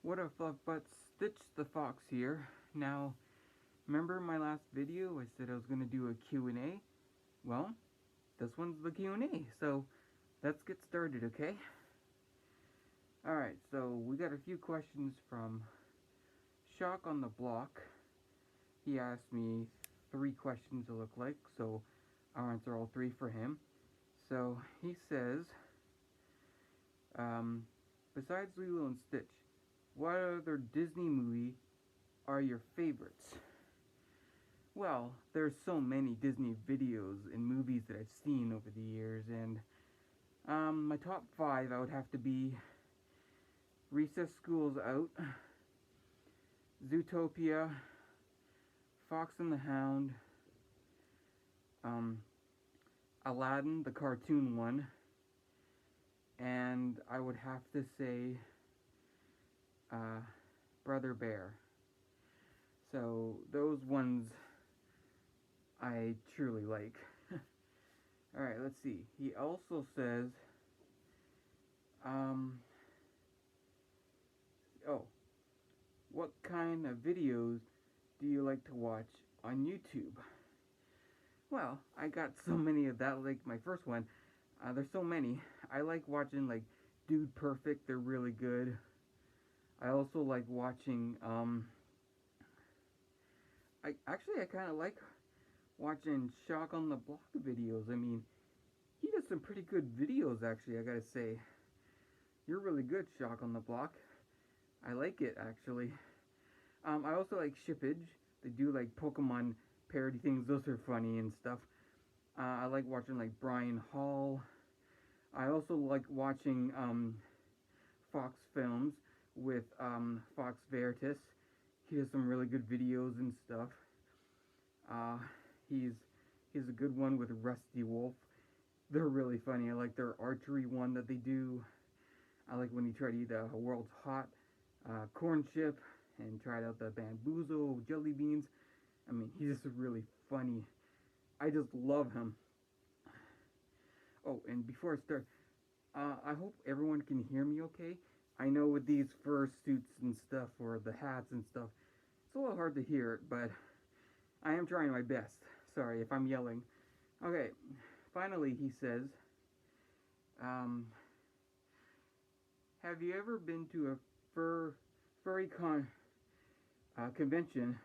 What up, but Stitch the Fox here. Now, remember my last video? I said I was going to do a Q&A? Well, this one's the Q&A, so let's get started, okay? Alright, so we got a few questions from Shock on the Block. He asked me 3 questions, it looked like, so I'll answer all 3 for him. So, he says, besides Lilo and Stitch, what other Disney movie are your favorites? Well, there's so many Disney videos and movies that I've seen over the years, and my top 5 I would have to be Recess School's Out, Zootopia, Fox and the Hound, Aladdin, the cartoon one, and I would have to say Brother Bear. So those ones I truly like. Alright, let's see. He also says, what kind of videos do you like to watch on YouTube? Well, I got so many of that, like my first one. There's so many. I like watching like Dude Perfect, they're really good. I also like watching, I kind of like watching Shock on the Block videos. I mean, he does some pretty good videos, actually, I gotta say. You're really good, Shock on the Block. I like it, actually. I also like Shippage. They do, like, Pokemon parody things. Those are funny and stuff. I like watching, like, Brian Hall. I also like watching, Fox Films with, Fox Veritas. He does some really good videos and stuff. He's a good one with Rusty Wolf. They're really funny. I like their archery one that they do. I like when he tried to eat a World's Hot corn chip and tried out the Bamboozle jelly beans. I mean, he's just really funny. I just love him. Oh, and before I start, I hope everyone can hear me okay. I know with these fursuits and stuff, or the hats and stuff, it's a little hard to hear it, but I am trying my best. Sorry if I'm yelling. Okay, finally he says, have you ever been to a furry convention?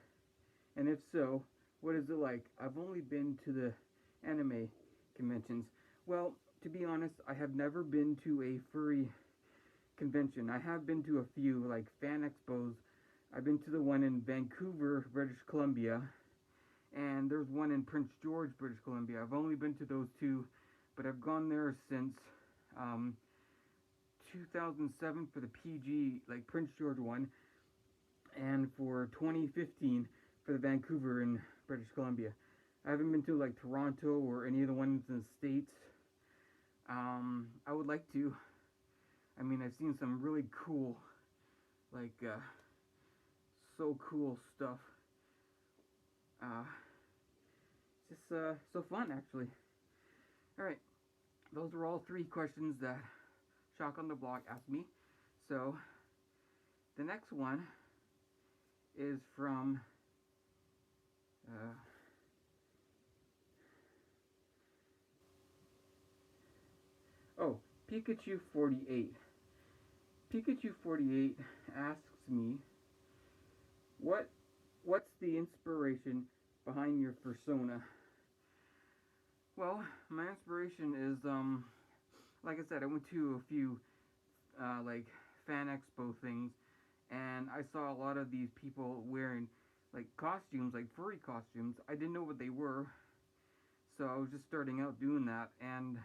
And if so, what is it like? I've only been to the anime conventions. Well, to be honest, I have never been to a furry convention. I have been to a few, like fan expos. I've been to the one in Vancouver, British Columbia, and there's one in Prince George, British Columbia. I've only been to those 2, but I've gone there since 2007 for the PG, like Prince George one, and for 2015 for the Vancouver in British Columbia. I haven't been to like Toronto or any of the ones in the States. I would like to. I mean, I've seen some really cool, like, so cool stuff. It's just so fun, actually. Alright, those were all 3 questions that Shock on the Block asked me. So, the next one is from Pikachu 48. Pikachu 48 asks me, what's the inspiration behind your persona? Well, my inspiration is, like I said, I went to a few, like, fan expo things, and I saw a lot of these people wearing, like, costumes, like furry costumes. I didn't know what they were, so I was just starting out doing that, and,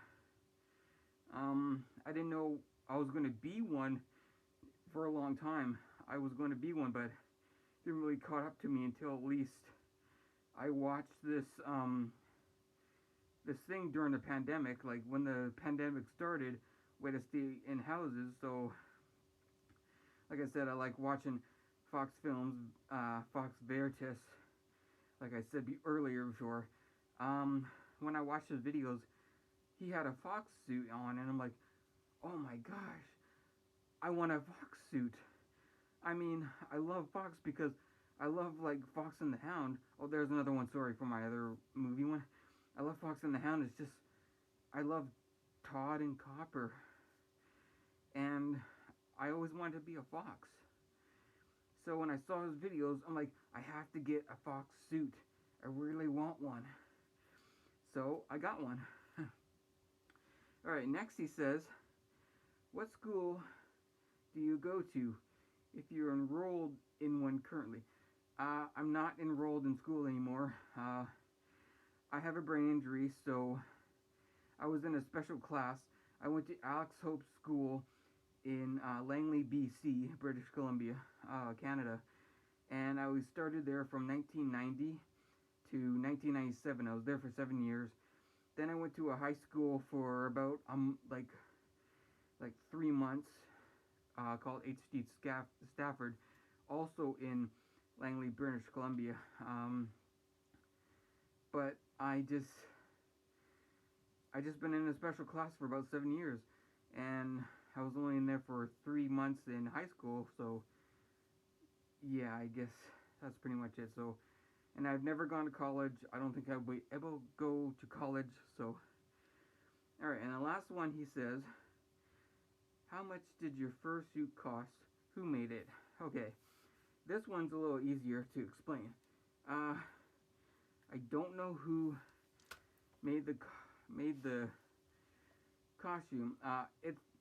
I didn't know I was going to be one for a long time. I was going to be one, but it didn't really caught up to me until at least I watched this, this thing during the pandemic. Like, when the pandemic started, we had to stay in houses, so, like I said, I like watching Fox Films, Fox Veritas, like I said earlier before. When I watched his videos, he had a fox suit on, and I'm like, oh my gosh, I want a fox suit. I mean, I love Fox because I love like Fox and the Hound. Oh, there's another one. Sorry for my other movie one. I love Fox and the Hound. It's just I love Todd and Copper, and I always wanted to be a fox. So when I saw his videos, I'm like, I have to get a fox suit. I really want one. So I got one. Alright, next he says, what school do you go to if you're enrolled in one currently? I'm not enrolled in school anymore. I have a brain injury, so I was in a special class. I went to Alex Hope School in Langley, BC, British Columbia, Canada. And I was started there from 1990 to 1997. I was there for 7 years. Then I went to a high school for about like 3 months, called HD Stafford, also in Langley, British Columbia. But I just been in a special class for about 7 years, and I was only in there for 3 months in high school. So yeah, I guess that's pretty much it. So, and I've never gone to college. I don't think I will be able to go to college. So, all right. And the last one, he says, how much did your fursuit cost? Who made it? Okay, this one's a little easier to explain. I don't know who made the costume.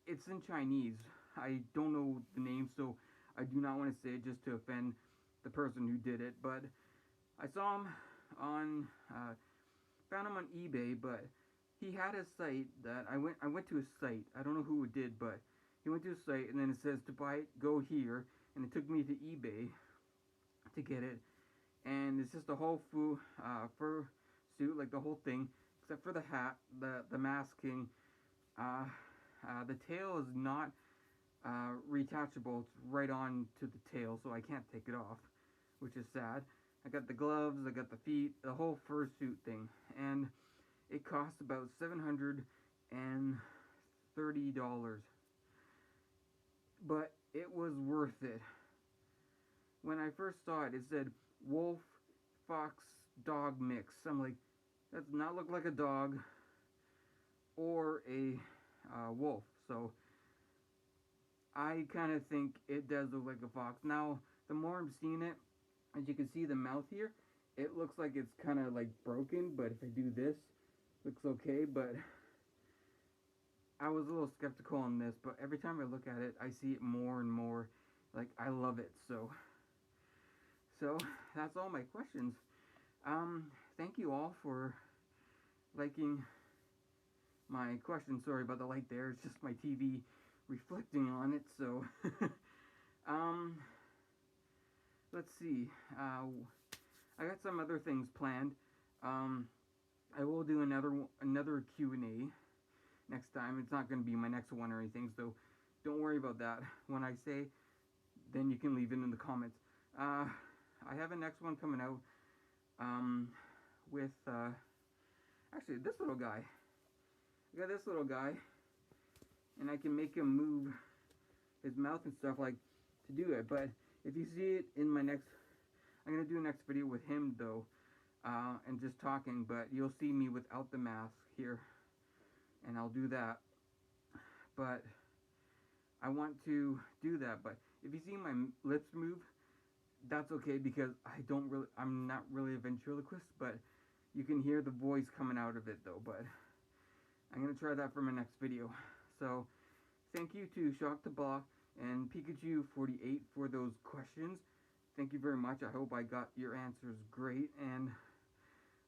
It's in Chinese. I don't know the name, so I do not want to say it just to offend the person who did it. But I saw him on found him on eBay, but he had a site that I went to his site. I don't know who it did, but he went to his site, and then it says to buy it, go here, and it took me to eBay to get it. And it's just a whole fur suit, like the whole thing, except for the hat, the masking. The tail is not retachable. It's right on to the tail, so I can't take it off, which is sad. I got the gloves, I got the feet, the whole fursuit thing, and it cost about $730. But it was worth it. When I first saw it, it said wolf, fox, dog mix. I'm like, that does not look like a dog or a wolf. So I kind of think it does look like a fox. Now, the more I'm seeing it, as you can see the mouth here, it looks like it's kind of like broken, but if I do this, looks okay. But I was a little skeptical on this, but every time I look at it, I see it more and more. Like, I love it. So that's all my questions. Thank you all for liking my question. Sorry about the light there. It's just my TV reflecting on it. So, let's see. I got some other things planned. I will do another Q&A next time. It's not going to be my next one or anything, so don't worry about that. When I say, then you can leave it in the comments. I have a next one coming out with actually this little guy. I got this little guy, and I can make him move his mouth and stuff like to do it. But if you see it in my next, I'm gonna do a next video with him though, and just talking. But you'll see me without the mask here, and I'll do that. But I want to do that. But if you see my lips move, that's okay, because I'm not really a ventriloquist, but you can hear the voice coming out of it though. But I'm gonna try that for my next video. So thank you to Shock the Block and Pikachu48 for those questions. Thank you very much. I hope I got your answers great, and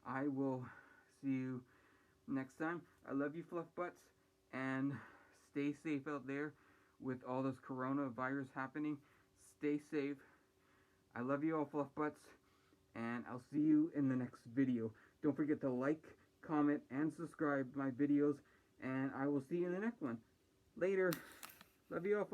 I will see you next time. I love you, fluff butts, and stay safe out there with all this coronavirus happening. Stay safe. I love you all, fluff butts, and I'll see you in the next video. Don't forget to like, comment, and subscribe to my videos, and I will see you in the next one. Later. Love you all, fluff